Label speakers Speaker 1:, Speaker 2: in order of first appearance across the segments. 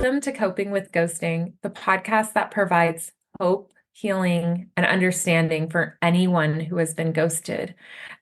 Speaker 1: Welcome to Coping with Ghosting, the podcast that provides hope, healing, and understanding for anyone who has been ghosted.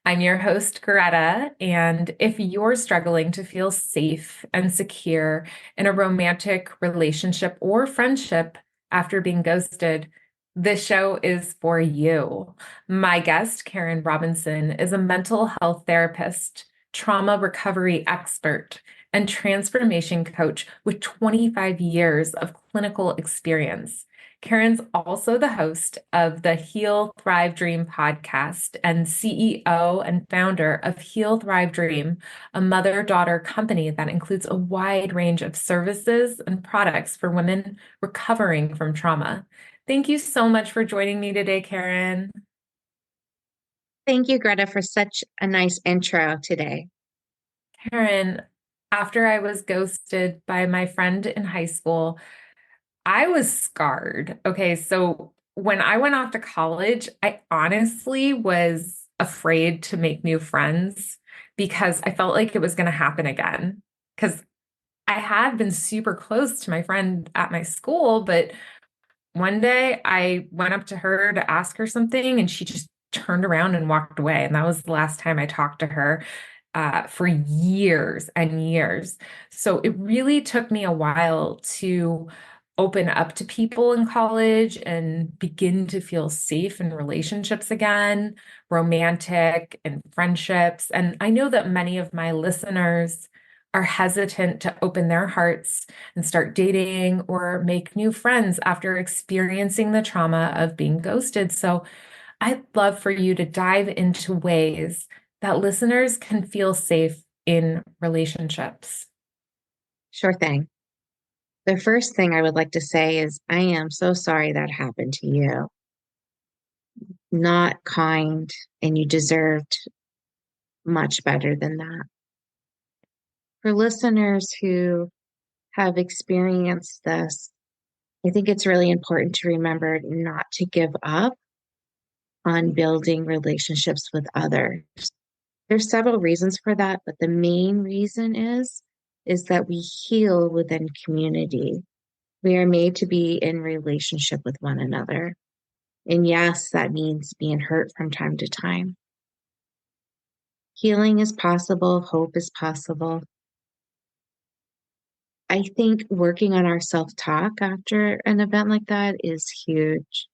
Speaker 1: I'm your host, Gretta, and if you're struggling to feel safe and secure in a romantic relationship or friendship after being ghosted, this show is for you. My guest, Karen Robinson, is a mental health therapist, trauma recovery expert, and transformation coach with 25 years of clinical experience. Karen's also the host of the Heal Thrive Dream podcast and CEO and founder of Heal Thrive Dream, a mother-daughter company that includes a wide range of services and products for women recovering from trauma. Thank you so much for joining me today, Karen.
Speaker 2: Thank you, Greta, for such a nice intro today.
Speaker 1: Karen, after I was ghosted by my friend in high school, I was scarred. Okay, so when I went off to college, I honestly was afraid to make new friends because I felt like it was going to happen again. Because I had been super close to my friend at my school, but one day I went up to her to ask her something and she just turned around and walked away. And that was the last time I talked to her for years and years. So it really took me a while to open up to people in college and begin to feel safe in relationships again, romantic and friendships. And I know that many of my listeners are hesitant to open their hearts and start dating or make new friends after experiencing the trauma of being ghosted. So I'd love for you to dive into ways that listeners can feel safe in relationships.
Speaker 2: Sure thing. The first thing I would like to say is I am so sorry that happened to you. Not kind, and you deserved much better than that. For listeners who have experienced this, I think it's really important to remember not to give up on building relationships with others. There's several reasons for that, but the main reason is that we heal within community. We are made to be in relationship with one another. And yes, that means being hurt from time to time. Healing is possible, hope is possible. I think working on our self talk after an event like that is huge.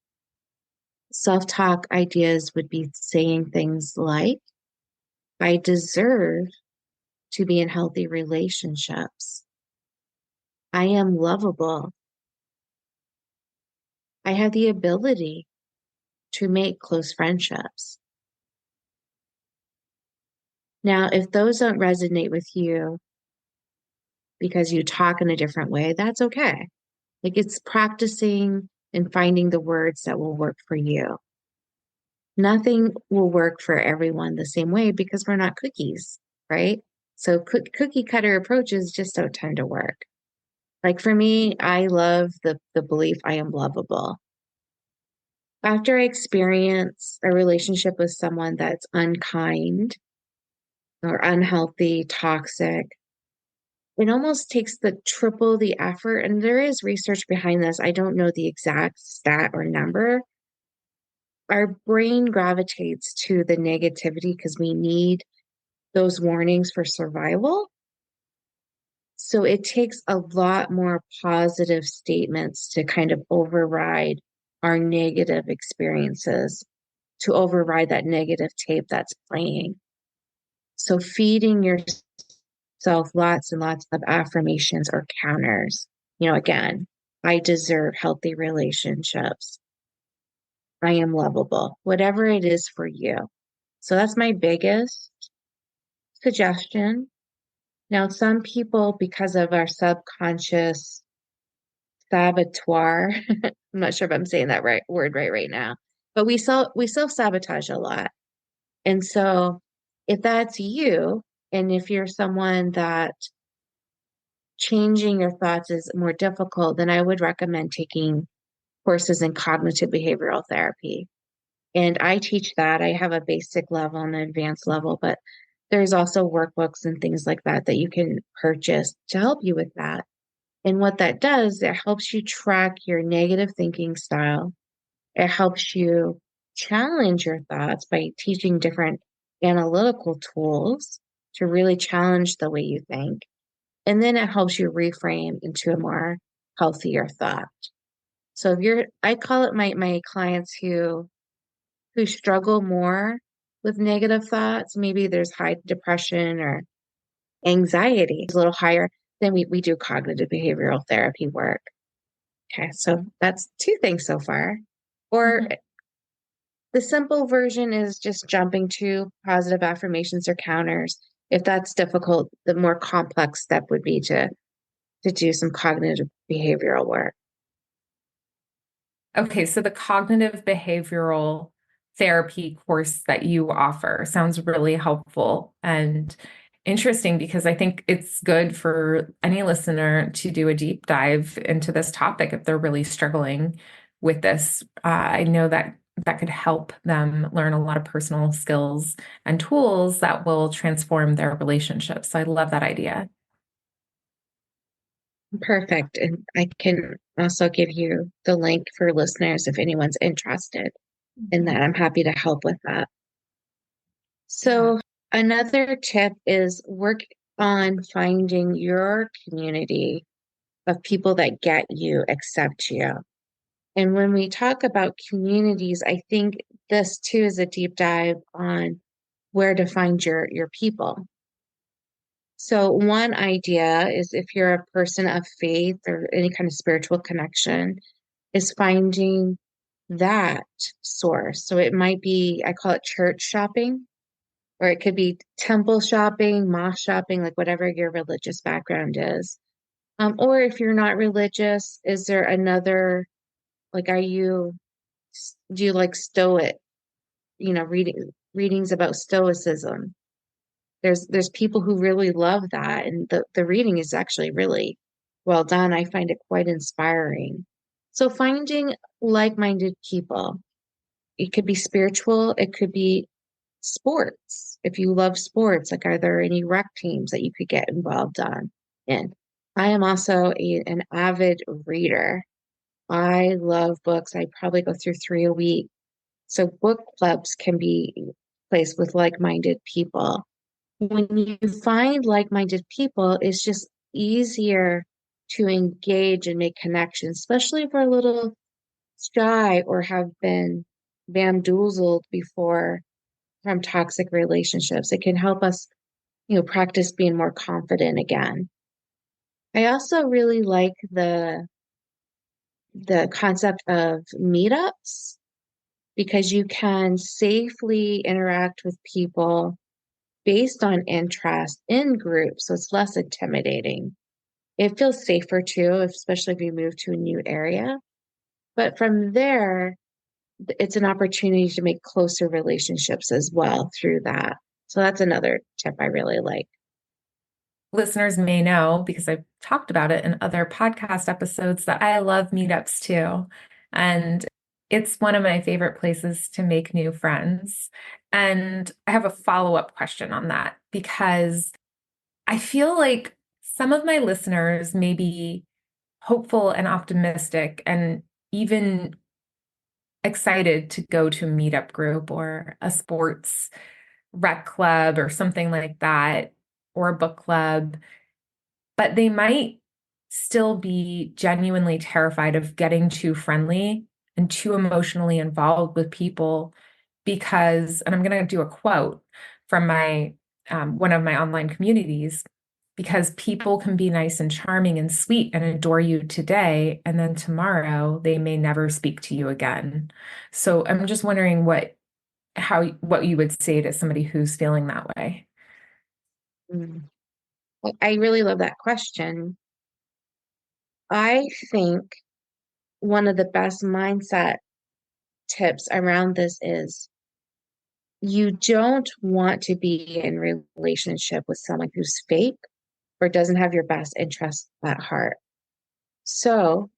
Speaker 2: Self talk ideas would be saying things like, I deserve to be in healthy relationships. I am lovable. I have the ability to make close friendships. Now, if those don't resonate with you because you talk in a different way, that's okay. Like it's practicing and finding the words that will work for you. Nothing will work for everyone the same way because we're not cookies, right? So cookie cutter approaches just don't tend to work. Like for me, I love the belief I am lovable. After I experience a relationship with someone that's unkind or unhealthy, toxic, it almost takes the triple the effort. And there is research behind this. I don't know the exact stat or number. Our brain gravitates to the negativity because we need those warnings for survival. So it takes a lot more positive statements to kind of override our negative experiences, to override that negative tape that's playing. So feeding yourself lots and lots of affirmations or counters. Again, I deserve healthy relationships. I am lovable, whatever it is for you. So that's my biggest suggestion. Now, some people, because of our subconscious saboteur, I'm not sure if I'm saying that right word right now, but we self-sabotage a lot. And so if that's you, and if you're someone that changing your thoughts is more difficult, then I would recommend taking courses in cognitive behavioral therapy. And I teach that. I have a basic level and an advanced level, but there's also workbooks and things like that that you can purchase to help you with that. And what that does, it helps you track your negative thinking style. It helps you challenge your thoughts by teaching different analytical tools to really challenge the way you think. And then it helps you reframe into a more healthier thought. So if you're, I call it my clients who struggle more with negative thoughts. Maybe there's high depression or anxiety is a little higher. Then we do cognitive behavioral therapy work. Okay, so that's two things so far. Or
Speaker 1: Mhm.
Speaker 2: the simple version is just jumping to positive affirmations or counters. If that's difficult, the more complex step would be to do some cognitive behavioral work.
Speaker 1: Okay, so the cognitive behavioral therapy course that you offer sounds really helpful and interesting because I think it's good for any listener to do a deep dive into this topic if they're really struggling with this. I know that that could help them learn a lot of personal skills and tools that will transform their relationships. So I love that idea.
Speaker 2: Perfect. And I can also give you the link for listeners if anyone's interested in
Speaker 1: Mhm.
Speaker 2: that. I'm happy to help with that.
Speaker 1: Yeah.
Speaker 2: So, another tip is work on finding your community of people that get you, accept you. And when we talk about communities, I think this too is a deep dive on where to find your people. So one idea is if you're a person of faith or any kind of spiritual connection, is finding that source. So it might be, I call it church shopping, or it could be temple shopping, mosque shopping, like whatever your religious background is. Or if you're not religious, is there another, like, do you like Stoic, readings about Stoicism? There's people who really love that, and the reading is actually really well done. I find it quite inspiring. So finding like-minded people, it could be spiritual, it could be sports. If you love sports, like are there any rec teams that you could get involved in? I am also an avid reader. I love books. I probably go through three a week. So book clubs can be placed with like-minded people. When you find like-minded people, it's just easier to engage and make connections, especially if we're a little shy or have been bamboozled before from toxic relationships. It can help us, practice being more confident again. I also really like the concept of meetups because you can safely interact with people based on interest in groups, so it's less intimidating. It feels safer too, especially if you move to a new area. But from there, it's an opportunity to make closer relationships as well through that. So that's another tip I really like.
Speaker 1: Listeners may know because I've talked about it in other podcast episodes that I love meetups too. And it's one of my favorite places to make new friends. And I have a follow-up question on that because I feel like some of my listeners may be hopeful and optimistic and even excited to go to a meetup group or a sports rec club or something like that, or a book club, but they might still be genuinely terrified of getting too friendly and too emotionally involved with people because, and I'm going to do a quote from my one of my online communities, because people can be nice and charming and sweet and adore you today, and then tomorrow they may never speak to you again. So I'm just wondering what you would say to somebody who's feeling that way.
Speaker 2: Mm. Well, I really love that question. I think one of the best mindset tips around this is you don't want to be in relationship with someone who's fake or doesn't have your best interest at heart. So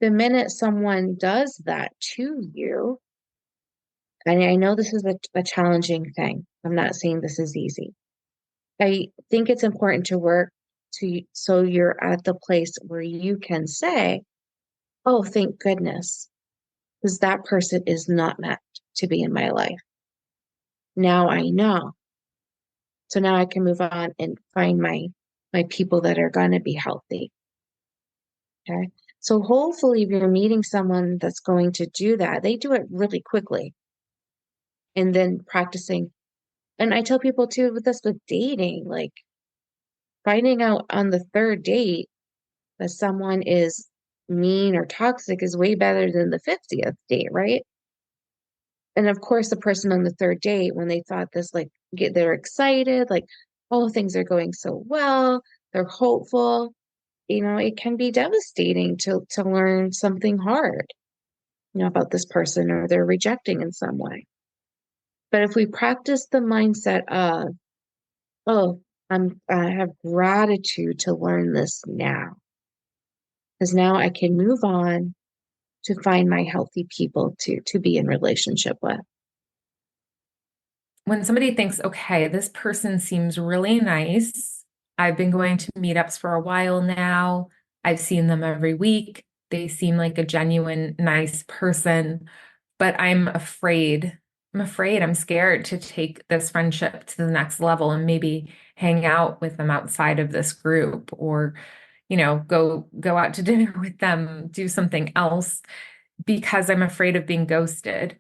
Speaker 2: the minute someone does that to you, and I know this is a challenging thing. I'm not saying this is easy. I think it's important to work so you're at the place where you can say, oh, thank goodness, because that person is not meant to be in my life. Now I know. So now I can move on and find my people that are going to be healthy. Okay. So hopefully if you're meeting someone that's going to do that, they do it really quickly and then practicing. And I tell people too with this with dating, like finding out on the third date that someone is mean or toxic is way better than the 50th date, right? And of course, the person on the third date, when they thought this, like, they're excited, like, oh, things are going so well, they're hopeful. It can be devastating to learn something hard, about this person or they're rejecting in some way. But if we practice the mindset of, oh, I have gratitude to learn this now, because now I can move on to find my healthy people to be in relationship with.
Speaker 1: When somebody thinks, okay, this person seems really nice. I've been going to meetups for a while now. I've seen them every week. They seem like a genuine, nice person, but I'm scared to take this friendship to the next level and maybe hang out with them outside of this group or, go out to dinner with them, do something else because I'm afraid of being ghosted.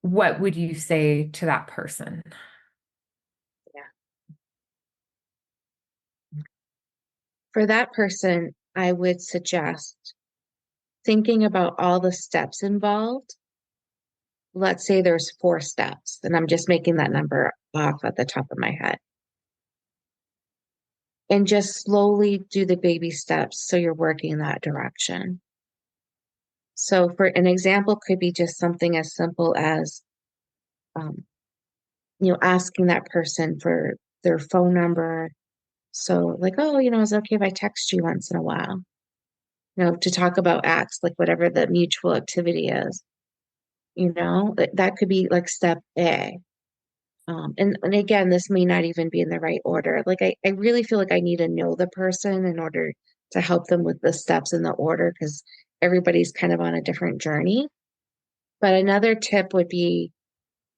Speaker 1: What would you say to that person?
Speaker 2: Yeah. For that person, I would suggest thinking about all the steps involved. Let's say there's 4 steps, and I'm just making that number off at the top of my head. And just slowly do the baby steps so you're working in that direction. So, for an example, could be just something as simple as, um, asking that person for their phone number. So, like, oh, is it okay if I text you once in a while? To talk about acts, like whatever the mutual activity is, that could be like step A. And again, this may not even be in the right order. Like, I really feel like I need to know the person in order to help them with the steps in the order because everybody's kind of on a different journey. But another tip would be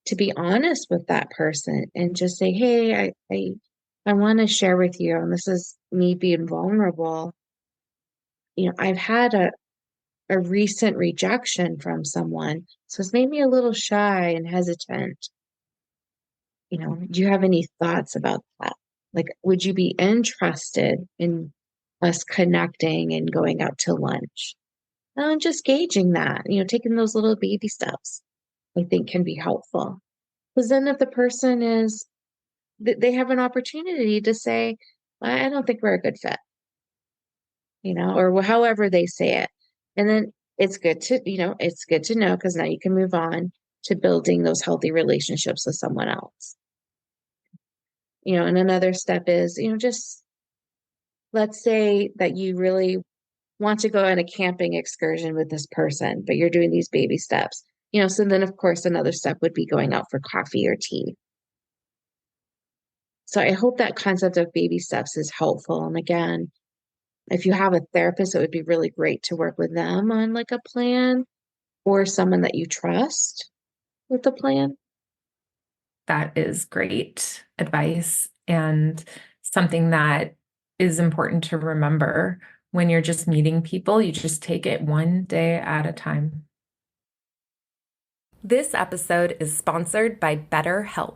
Speaker 2: to be honest with that person and just say, hey, I want to share with you, and this is me being vulnerable. I've had a recent rejection from someone, so it's made me a little shy and hesitant. Do you have any thoughts about that? Like, would you be interested in us connecting and going out to lunch? And just gauging that, taking those little baby steps, I think can be helpful. Because then if the person they have an opportunity to say, I don't think we're a good fit, or however they say it. And then it's good to know because now you can move on to building those healthy relationships with someone else. And another step is, just let's say that you really want to go on a camping excursion with this person, but you're doing these baby steps. So then of course another step would be going out for coffee or tea. So I hope that concept of baby steps is helpful. And again, if you have a therapist, it would be really great to work with them on like a plan or someone that you trust with the plan.
Speaker 1: That is great advice and something that is important to remember when you're just meeting people. You just take it one day at a time. This episode is sponsored by BetterHelp.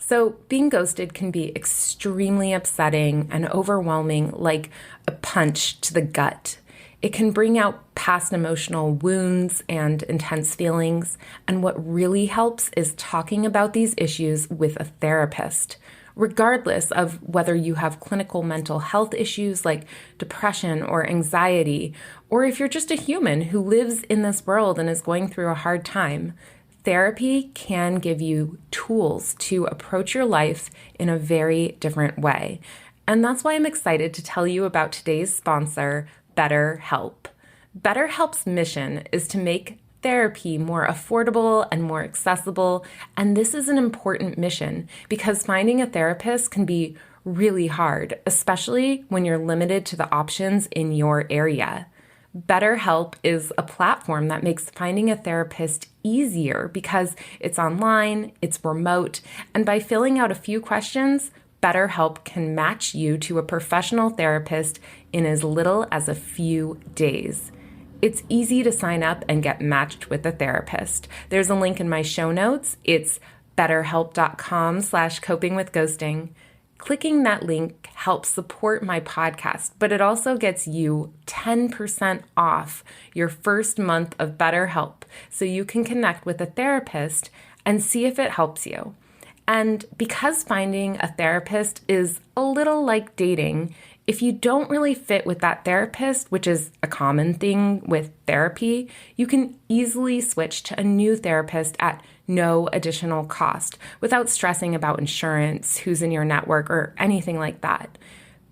Speaker 1: So, being ghosted can be extremely upsetting and overwhelming, like a punch to the gut. It can bring out past emotional wounds and intense feelings. And what really helps is talking about these issues with a therapist, regardless of whether you have clinical mental health issues like depression or anxiety, or if you're just a human who lives in this world and is going through a hard time. Therapy can give you tools to approach your life in a very different way. And that's why I'm excited to tell you about today's sponsor, BetterHelp. BetterHelp's mission is to make therapy more affordable and more accessible. And this is an important mission because finding a therapist can be really hard, especially when you're limited to the options in your area. BetterHelp is a platform that makes finding a therapist easier because it's online, it's remote, and by filling out a few questions, BetterHelp can match you to a professional therapist in as little as a few days. It's easy to sign up and get matched with a therapist. There's a link in my show notes. It's betterhelp.com/copingwithghosting. Clicking that link helps support my podcast, but it also gets you 10% off your first month of BetterHelp so you can connect with a therapist and see if it helps you. And because finding a therapist is a little like dating, if you don't really fit with that therapist, which is a common thing with therapy, you can easily switch to a new therapist at no additional cost without stressing about insurance, who's in your network, or anything like that.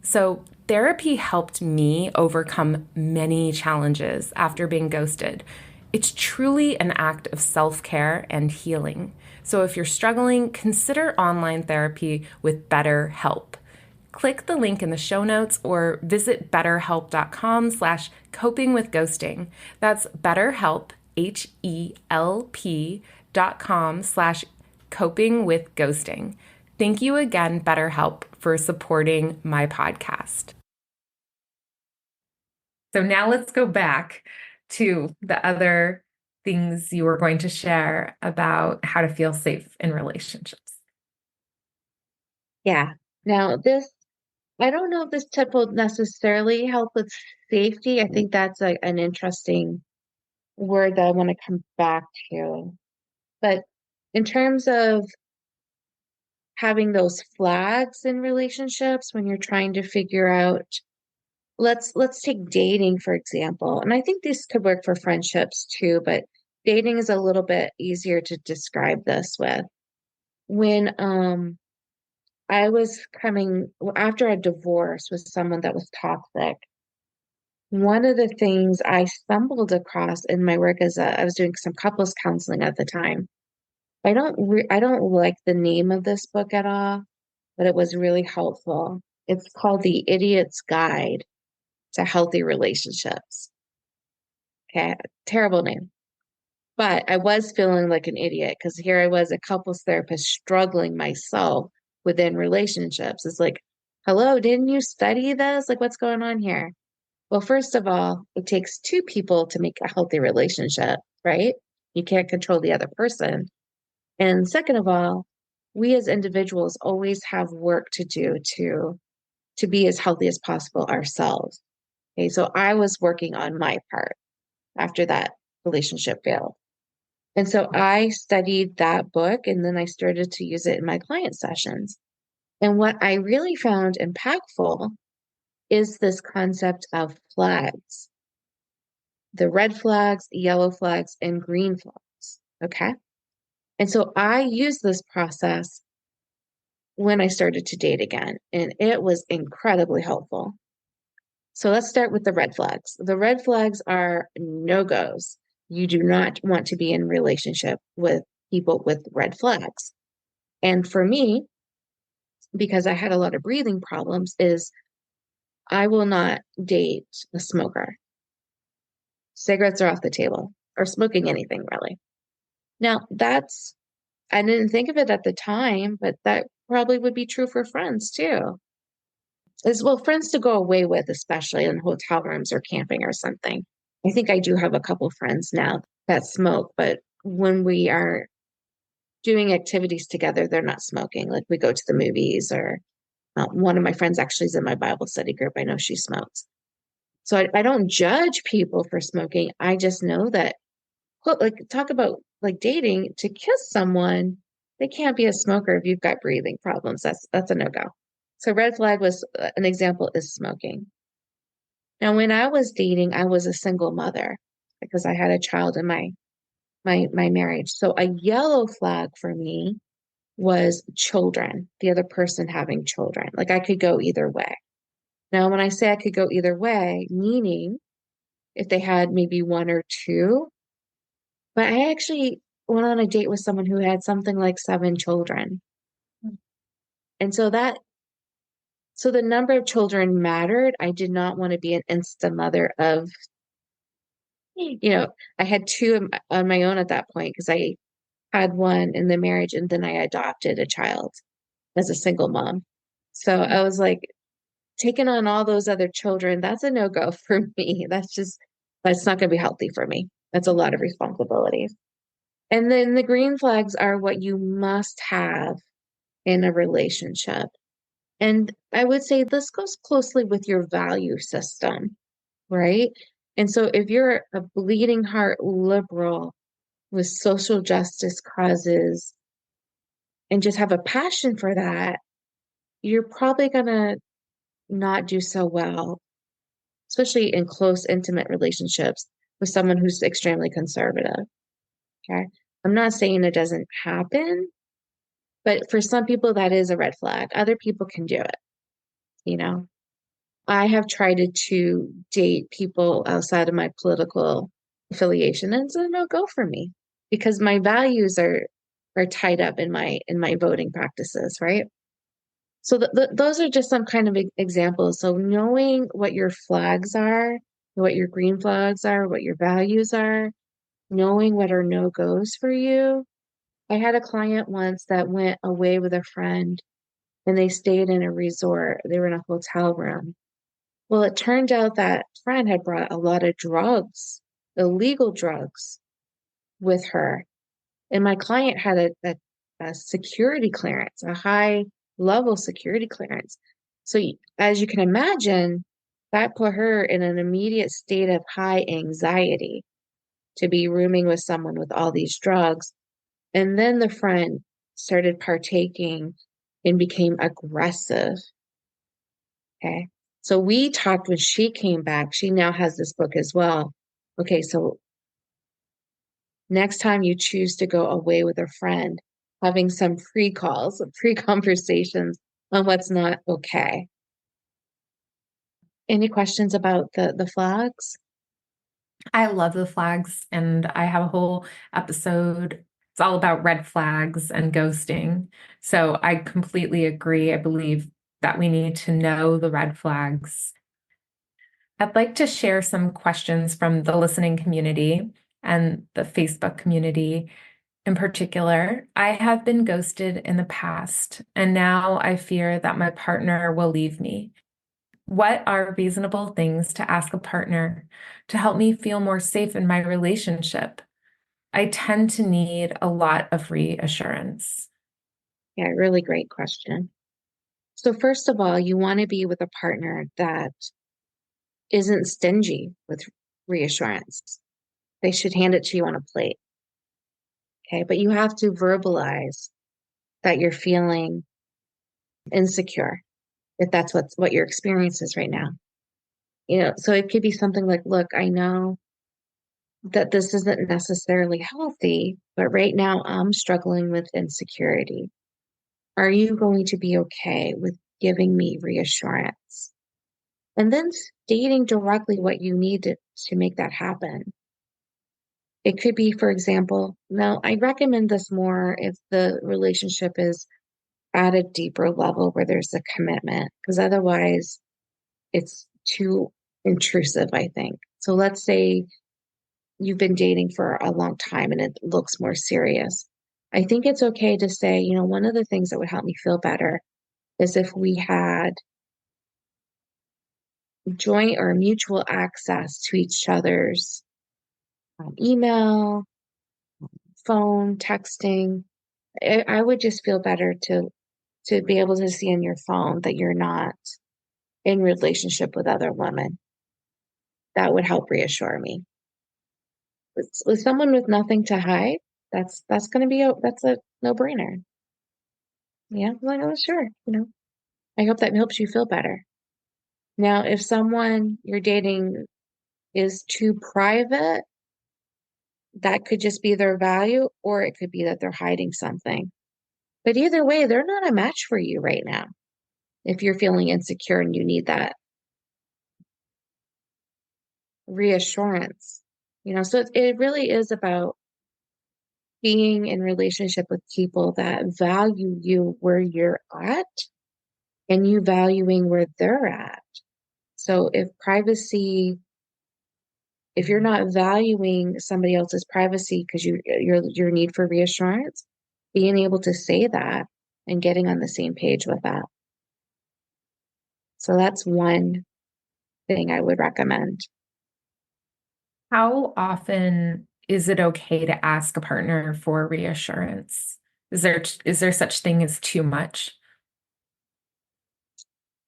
Speaker 1: So, therapy helped me overcome many challenges after being ghosted. It's truly an act of self-care and healing. So if you're struggling, consider online therapy with BetterHelp. Click the link in the show notes or visit betterhelp.com/copingwithghosting. That's BetterHelp, HELP.com/copingwithghosting. Thank you again, BetterHelp, for supporting my podcast. So now let's go back to the other things you were going to share about how to feel safe in relationships.
Speaker 2: Yeah. Now, I don't know if this tip will necessarily help with safety. I think that's an interesting word that I want to come back to. But in terms of having those flags in relationships when you're trying to figure out, let's take dating, for example. And I think this could work for friendships too, but dating is a little bit easier to describe this with. When I was coming after a divorce with someone that was toxic, one of the things I stumbled across in my work as I was doing some couples counseling at the time. I don't like the name of this book at all, but it was really helpful. It's called The Idiot's Guide to Healthy Relationships. Okay, terrible name. But I was feeling like an idiot because here I was, a couples therapist, struggling myself within relationships. It's like, hello, didn't you study this? Like, what's going on here? Well, first of all, it takes two people to make a healthy relationship, right? You can't control the other person. And second of all, we as individuals always have work to do to be as healthy as possible ourselves. Okay, so I was working on my part after that relationship failed. And so I studied that book and then I started to use it in my client sessions. And what I really found impactful is this concept of flags, the red flags, yellow flags, and green flags. Okay. And so I used this process when I started to date again, and it was incredibly helpful. So let's start with the red flags. The red flags are no-goes. You do not want to be in relationship with people with red flags. And for me, because I had a lot of breathing problems, is I will not date a smoker. Cigarettes are off the table, or smoking anything really. Now, I didn't think of it at the time, but that probably would be true for friends too. As well, friends to go away with, especially in hotel rooms or camping or something. I think I do have a couple friends now that smoke, but when we are doing activities together, they're not smoking. Like we go to the movies, or one of my friends actually is in my Bible study group. I know she smokes. So I don't judge people for smoking. I just know that, well, like, talk about like dating, to kiss someone, they can't be a smoker if you've got breathing problems. That's a no-go. So red flag was an example is smoking. Now, when I was dating, I was a single mother because I had a child in my marriage. So a yellow flag for me was children, the other person having children. Like I could go either way. Now, when I say I could go either way, meaning if they had maybe one or two, but I actually went on a date with someone who had something like seven children. And so So the number of children mattered. I did not want to be an insta mother of, I had two on my own at that point because I had one in the marriage and then I adopted a child as a single mom. So I was like, taking on all those other children, that's a no-go for me. That's not going to be healthy for me. That's a lot of responsibilities. And then the green flags are what you must have in a relationship. And I would say this goes closely with your value system, right? And so if you're a bleeding heart liberal with social justice causes and just have a passion for that, you're probably going to not do so well, especially in close, intimate relationships with someone who's extremely conservative. Okay. I'm not saying it doesn't happen, but for some people, that is a red flag. Other people can do it. You know, I have tried to date people outside of my political affiliation, and it's a no go for me because my values are tied up in my voting practices, right? So those are just some kind of examples. So knowing what your flags are, what your green flags are, what your values are, knowing what are no goes for you. I had a client once that went away with a friend and they stayed in a resort. They were in a hotel room. Well, it turned out that friend had brought a lot of drugs, illegal drugs, with her. And my client had a security clearance, a high level security clearance. So, as you can imagine, that put her in an immediate state of high anxiety to be rooming with someone with all these drugs. And then the friend started partaking and became aggressive. Okay. So we talked when she came back. She now has this book as well. Okay. So next time you choose to go away with a friend, having some pre calls, pre conversations on what's not okay. Any questions about the flags?
Speaker 1: I love the flags, and I have a whole episode. It's all about red flags and ghosting. So I completely agree. I believe that we need to know the red flags. I'd like to share some questions from the listening community and the Facebook community in particular. I have been ghosted in the past, and now I fear that my partner will leave me. What are reasonable things to ask a partner to help me feel more safe in my relationship? I tend to need a lot of reassurance.
Speaker 2: Yeah, really great question. So, first of all, you want to be with a partner that isn't stingy with reassurance. They should hand it to you on a plate. Okay. But you have to verbalize that you're feeling insecure, if that's what your experience is right now. So it could be something like, look, I know that this isn't necessarily healthy, but right now I'm struggling with insecurity. Are you going to be okay with giving me reassurance? And then stating directly what you need to make that happen. It could be, for example, now I recommend this more if the relationship is at a deeper level where there's a commitment, because otherwise it's too intrusive, I think. So let's say you've been dating for a long time and it looks more serious. I think it's okay to say, one of the things that would help me feel better is if we had joint or mutual access to each other's email, phone, texting. I would just feel better to be able to see on your phone that you're not in relationship with other women. That would help reassure me. With someone with nothing to hide, that's going to be that's a no-brainer. Yeah, I'm like, oh, sure. I hope that helps you feel better. Now, if someone you're dating is too private, that could just be their value, or it could be that they're hiding something. But either way, they're not a match for you right now. If you're feeling insecure and you need that reassurance, so it really is about being in relationship with people that value you where you're at and you valuing where they're at. So if you're not valuing somebody else's privacy because your need for reassurance, being able to say that and getting on the same page with that. So that's one thing I would recommend.
Speaker 1: How often is it okay to ask a partner for reassurance? Is there such thing as too much?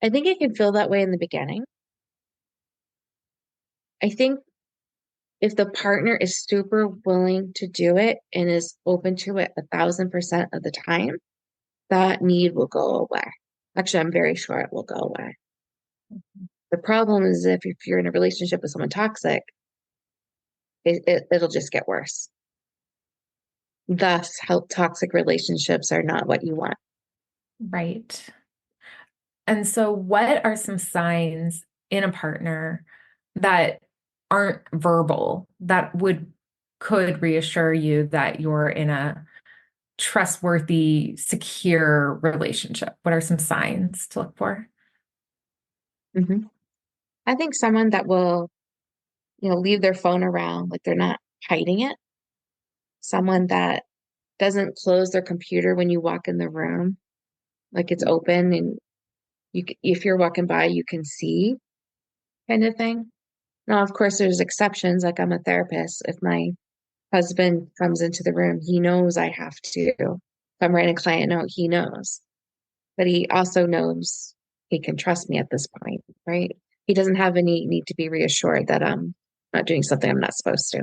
Speaker 2: I think it can feel that way in the beginning. I think if the partner is super willing to do it and is open to it 1,000% of the time, that need will go away. Actually, I'm very sure it will go away. The problem is if you're in a relationship with someone toxic, it'll just get worse. Thus, how toxic relationships are not what you want.
Speaker 1: Right. And so, what are some signs in a partner that aren't verbal that could reassure you that you're in a trustworthy, secure relationship? What are some signs to look for?
Speaker 2: hmm I think someone that will, leave their phone around, like they're not hiding it. Someone that doesn't close their computer when you walk in the room, like it's open and if you're walking by, you can see kind of thing. Now, of course, there's exceptions. Like I'm a therapist. If my husband comes into the room, he knows I have to. If I'm writing a client note, he knows, but he also knows he can trust me at this point, right? He doesn't have any need to be reassured that I'm not doing something I'm not supposed to.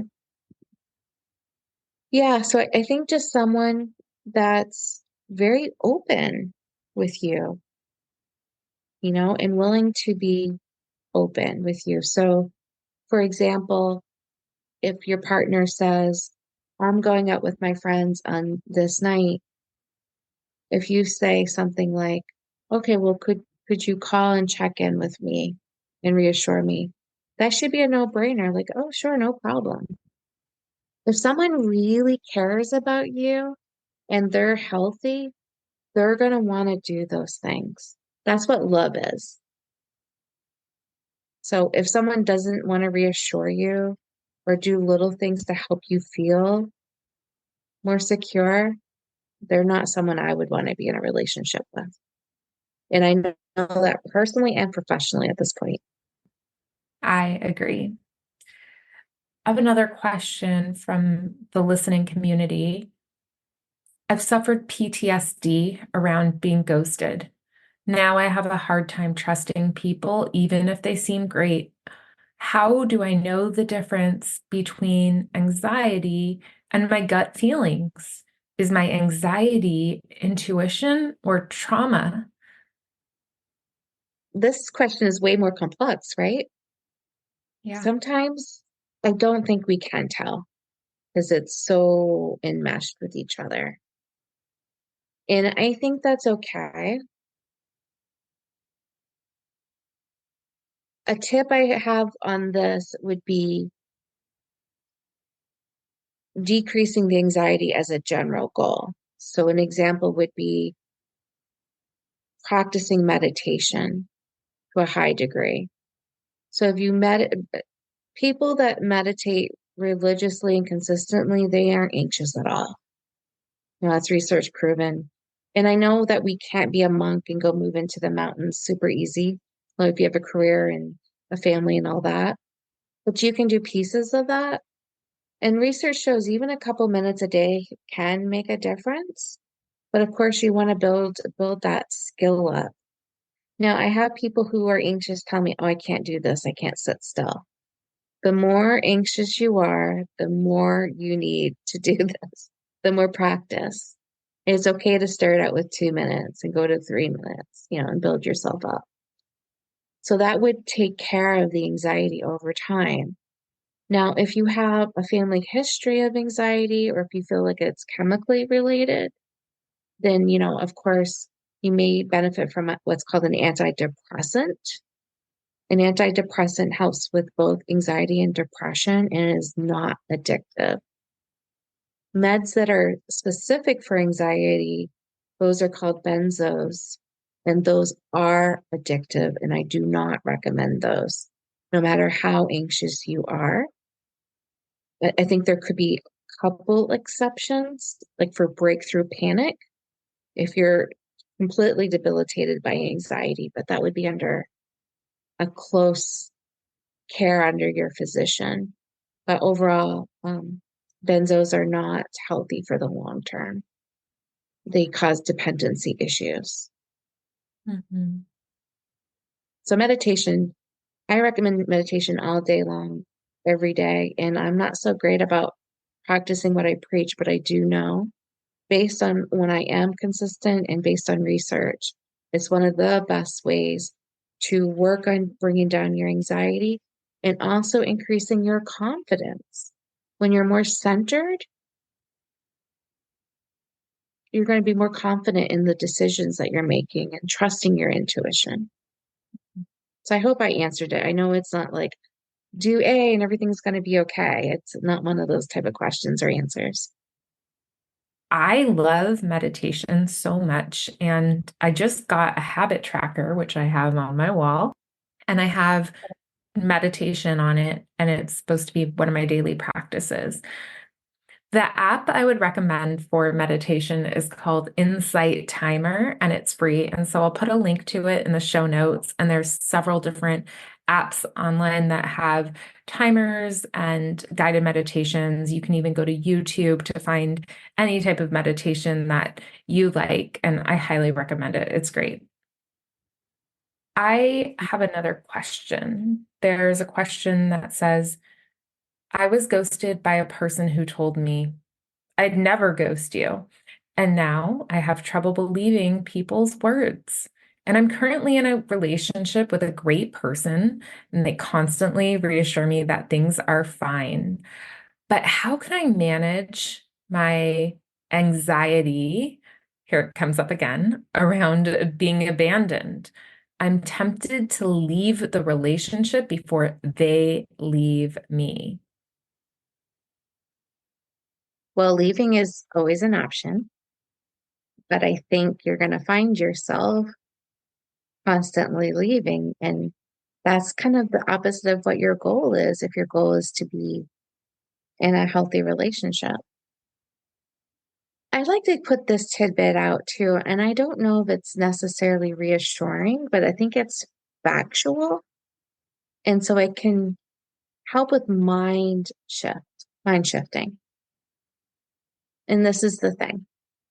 Speaker 2: Yeah, so I think just someone that's very open with you, and willing to be open with you. So, for example, if your partner says, I'm going out with my friends on this night, if you say something like, okay, well, could you call and check in with me and reassure me? That should be a no-brainer. Like, oh, sure, no problem. If someone really cares about you and they're healthy, they're going to want to do those things. That's what love is. So if someone doesn't want to reassure you or do little things to help you feel more secure, they're not someone I would want to be in a relationship with. And I know that personally and professionally at this point.
Speaker 1: I agree. I have another question from the listening community. I've suffered PTSD around being ghosted. Now I have a hard time trusting people, even if they seem great. How do I know the difference between anxiety and my gut feelings? Is my anxiety intuition or trauma?
Speaker 2: This question is way more complex, right?
Speaker 1: Yeah.
Speaker 2: Sometimes I don't think we can tell because it's so enmeshed with each other. And I think that's okay. A tip I have on this would be decreasing the anxiety as a general goal. So, an example would be practicing meditation to a high degree. So, if you people that meditate religiously and consistently, they aren't anxious at all. That's research proven. And I know that we can't be a monk and go move into the mountains super easy. Well, if you have a career and a family and all that, but you can do pieces of that. And research shows even a couple minutes a day can make a difference. But of course, you want to build that skill up. Now, I have people who are anxious tell me, "Oh, I can't do this. I can't sit still." The more anxious you are, the more you need to do this, the more practice. It's okay to start out with 2 minutes and go to 3 minutes, and build yourself up. So that would take care of the anxiety over time. Now, if you have a family history of anxiety or if you feel like it's chemically related, then, of course, you may benefit from what's called an antidepressant. An antidepressant helps with both anxiety and depression and is not addictive. Meds that are specific for anxiety, those are called benzos. And those are addictive, and I do not recommend those, no matter how anxious you are. I think there could be a couple exceptions, like for breakthrough panic, if you're completely debilitated by anxiety, but that would be under a close care under your physician. But overall, benzos are not healthy for the long term. They cause dependency issues.
Speaker 1: Mhm.
Speaker 2: So meditation, I recommend meditation all day long, every day. And I'm not so great about practicing what I preach, but I do know based on when I am consistent and based on research, it's one of the best ways to work on bringing down your anxiety and also increasing your confidence. When you're more centered, you're going to be more confident in the decisions that you're making and trusting your intuition. So I hope I answered it. I know it's not like do A and everything's going to be okay. It's not one of those type of questions or answers.
Speaker 1: I love meditation so much. And I just got a habit tracker, which I have on my wall, and I have meditation on it. And it's supposed to be one of my daily practices. The app I would recommend for meditation is called Insight Timer, and it's free. And so I'll put a link to it in the show notes. And there's several different apps online that have timers and guided meditations. You can even go to YouTube to find any type of meditation that you like. And I highly recommend it. It's great. I have another question. There's a question that says, I was ghosted by a person who told me I'd never ghost you. And now I have trouble believing people's words. And I'm currently in a relationship with a great person, and they constantly reassure me that things are fine. But how can I manage my anxiety? Here it comes up again around being abandoned. I'm tempted to leave the relationship before they leave me.
Speaker 2: Well, leaving is always an option, but I think you're going to find yourself constantly leaving. And that's kind of the opposite of what your goal is, if your goal is to be in a healthy relationship. I'd like to put this tidbit out too, and I don't know if it's necessarily reassuring, but I think it's factual. And so it can help with mind shifting. And this is the thing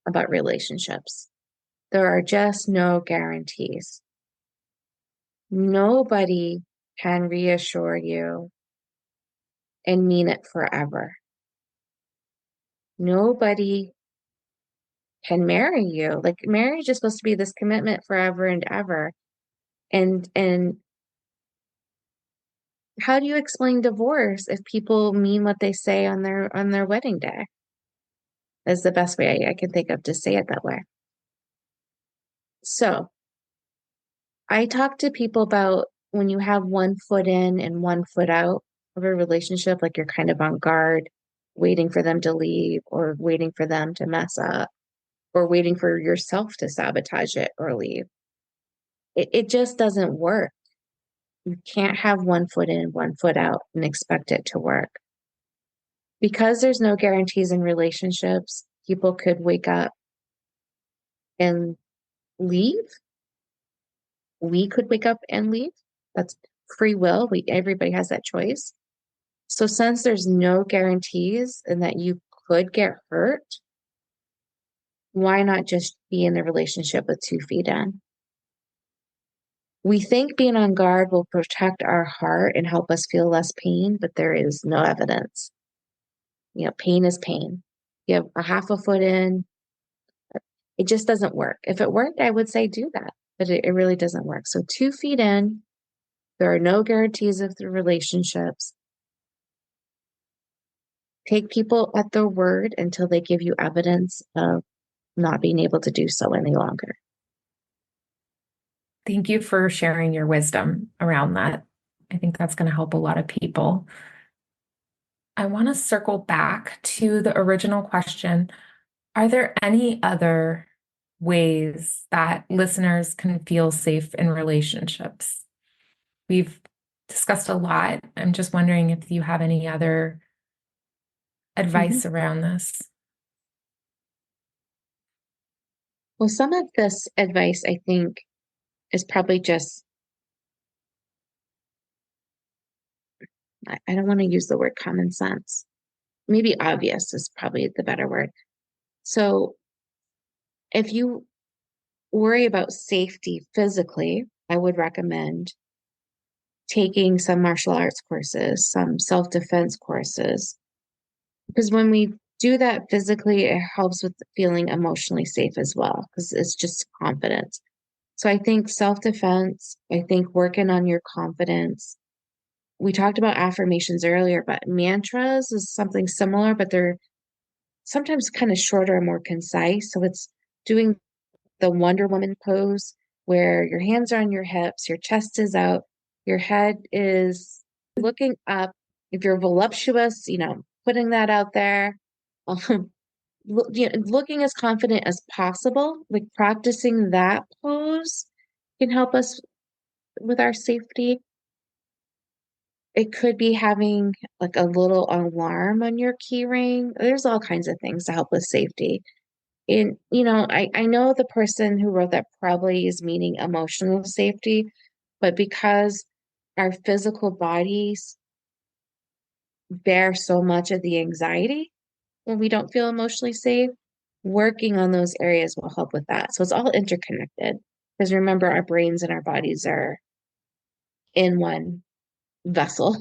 Speaker 2: about relationships. There are just no guarantees. Nobody can reassure you and mean it forever. Nobody can marry you. Like marriage is supposed to be this commitment forever and ever. And how do you explain divorce if people mean what they say on their wedding day? Is the best way I can think of to say it that way. So I talk to people about when you have one foot in and one foot out of a relationship, like you're kind of on guard, waiting for them to leave or waiting for them to mess up or waiting for yourself to sabotage it or leave. It just doesn't work. You can't have one foot in, one foot out and expect it to work. Because there's no guarantees in relationships, people could wake up and leave. We could wake up and leave. That's free will. Everybody has that choice. So since there's no guarantees and that you could get hurt, why not just be in the relationship with 2 feet in? We think being on guard will protect our heart and help us feel less pain, but there is no evidence. Pain is pain. You have a half a foot in, it just doesn't work. If it worked, I would say do that, but it really doesn't work. So 2 feet in, there are no guarantees of the relationships. Take people at their word until they give you evidence of not being able to do so any longer.
Speaker 1: Thank you for sharing your wisdom around that. I think that's going to help a lot of people. I want to circle back to the original question. Are there any other ways that listeners can feel safe in relationships? We've discussed a lot. I'm just wondering if you have any other
Speaker 2: Mhm.
Speaker 1: advice around this.
Speaker 2: Well, some of this advice, I think, is probably just, I don't want to use the word common sense. Maybe obvious is probably the better word. So if you worry about safety physically, I would recommend taking some martial arts courses, some self-defense courses, because when we do that physically, it helps with feeling emotionally safe as well, because it's just confidence. So I think self-defense, I think working on your confidence. We talked about affirmations earlier, but mantras is something similar, but they're sometimes kind of shorter and more concise. So it's doing the Wonder Woman pose where your hands are on your hips, your chest is out, your head is looking up. If you're voluptuous, putting that out there. Um, looking as confident as possible, like practicing that pose can help us with our safety. It could be having like a little alarm on your key ring. There's all kinds of things to help with safety. And, I know the person who wrote that probably is meaning emotional safety, but because our physical bodies bear so much of the anxiety when we don't feel emotionally safe, working on those areas will help with that. So it's all interconnected. Because remember, our brains and our bodies are in one vessel.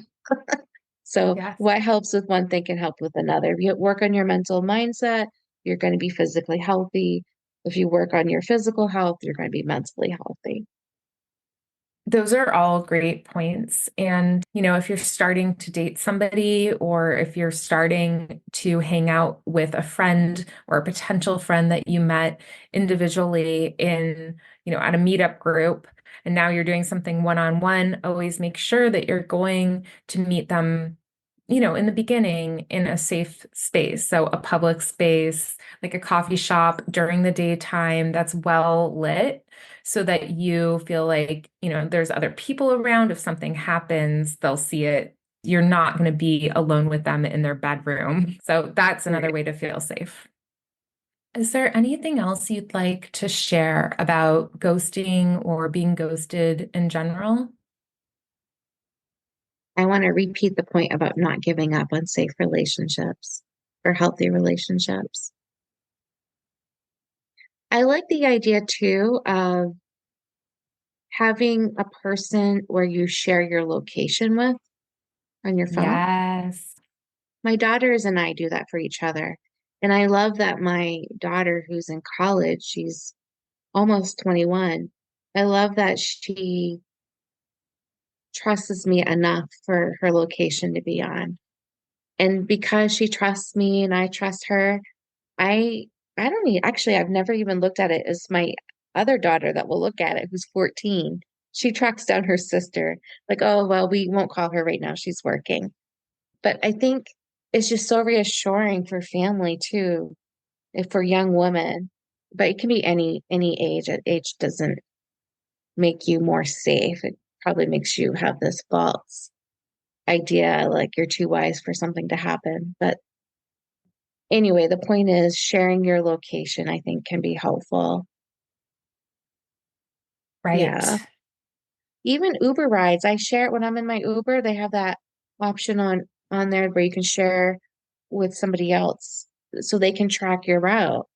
Speaker 2: So
Speaker 1: Yes.
Speaker 2: what helps with one thing can help with another. If you work on your mental mindset, you're going to be physically healthy. If you work on your physical health, you're going to be mentally healthy.
Speaker 1: Those are all great points. And, if you're starting to date somebody or if you're starting to hang out with a friend or a potential friend that you met individually in, at a meetup group, and now you're doing something one-on-one, always make sure that you're going to meet them, in the beginning in a safe space. So a public space, like a coffee shop during the daytime that's well lit so that you feel like, there's other people around. If something happens, they'll see it. You're not going to be alone with them in their bedroom. So that's another
Speaker 2: Right.
Speaker 1: way to feel safe. Is there anything else you'd like to share about ghosting or being ghosted in general?
Speaker 2: I want to repeat the point about not giving up on safe relationships or healthy relationships. I like the idea too of having a person where you share your location with on your phone.
Speaker 1: Yes,
Speaker 2: My daughters and I do that for each other. And I love that my daughter, who's in college, she's almost 21. I love that she trusts me enough for her location to be on. And because she trusts me and I trust her, I I don't need actually I've never even looked at it as my other daughter that will look at it, who's 14. She tracks down her sister, like, oh, well, we won't call her right now. She's working. But I think it's just so reassuring for family too, if for young women. But it can be any age. Age doesn't make you more safe. It probably makes you have this false idea like you're too wise for something to happen. But anyway, the point is sharing your location, I think, can be helpful. Yeah.
Speaker 1: right.
Speaker 2: Even Uber rides, I share it when I'm in my Uber. They have that option on there where you can share with somebody else so they can track your route.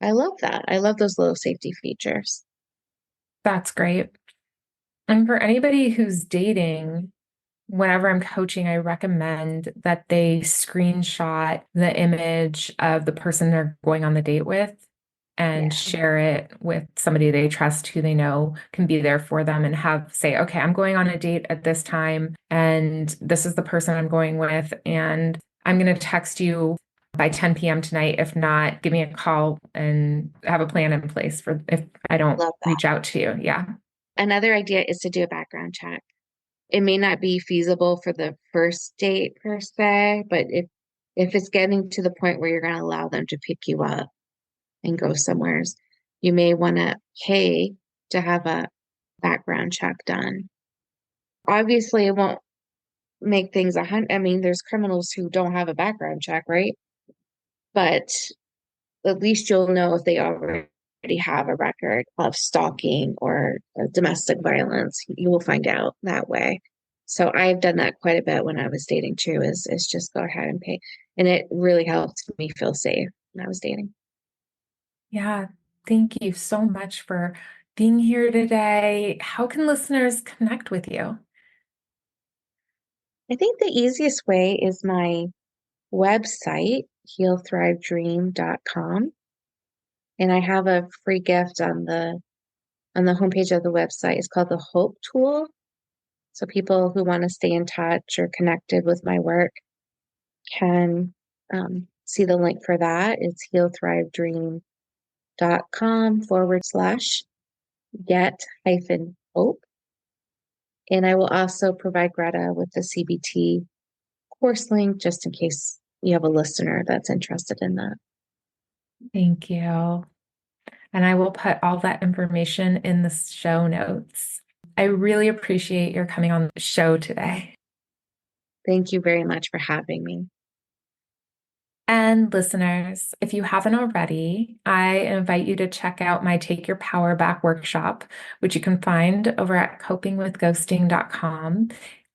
Speaker 2: I love that. I love those little safety features.
Speaker 1: That's great. And for anybody who's dating, whenever I'm coaching, I recommend that they screenshot the image of the person they're going on the date with and
Speaker 2: Yeah,
Speaker 1: share it with somebody they trust who they know can be there for them and have say, okay, I'm going on a date at this time and this is the person I'm going with and I'm going to text you by 10 p.m. tonight. If not, give me a call and have a plan in place for if I don't
Speaker 2: love that.
Speaker 1: reach out to you. Yeah.
Speaker 2: Another idea is to do a background check. It may not be feasible for the first date per se, but if it's getting to the point where you're going to allow them to pick you up and go somewhere, you may want to pay to have a background check done. Obviously, it won't make things 100. I mean, there's criminals who don't have a background check, right? But at least you'll know if they already have a record of stalking or domestic violence. You will find out that way. So I've done that quite a bit when I was dating too, is just go ahead and pay. And it really helped me feel safe when I was dating.
Speaker 1: Yeah, thank you so much for being here today. How can listeners connect with you?
Speaker 2: I think the easiest way is my website, healthrivedream.com. And I have a free gift on the homepage of the website. It's called the Hope Tool. So people who want to stay in touch or connected with my work can see the link for that. It's healthrivedream.com/get hyphen hope. And I will also provide Greta with the CBT course link just in case you have a listener that's interested in that.
Speaker 1: Thank you. And I will put all that information in the show notes. I really appreciate your coming on the show today.
Speaker 2: Thank you very much for having me.
Speaker 1: And listeners, if you haven't already, I invite you to check out my Take Your Power Back workshop, which you can find over at copingwithghosting.com.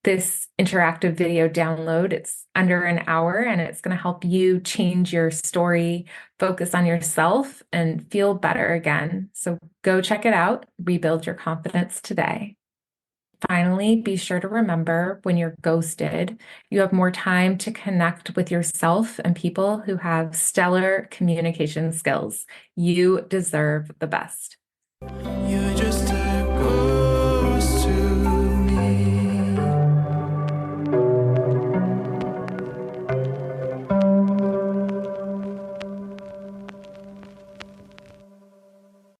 Speaker 1: This interactive video download, it's under an hour and it's going to help you change your story, focus on yourself, and feel better again. So go check it out, rebuild your confidence today. Finally, be sure to remember when you're ghosted, you have more time to connect with yourself and people who have stellar communication skills. You deserve the best.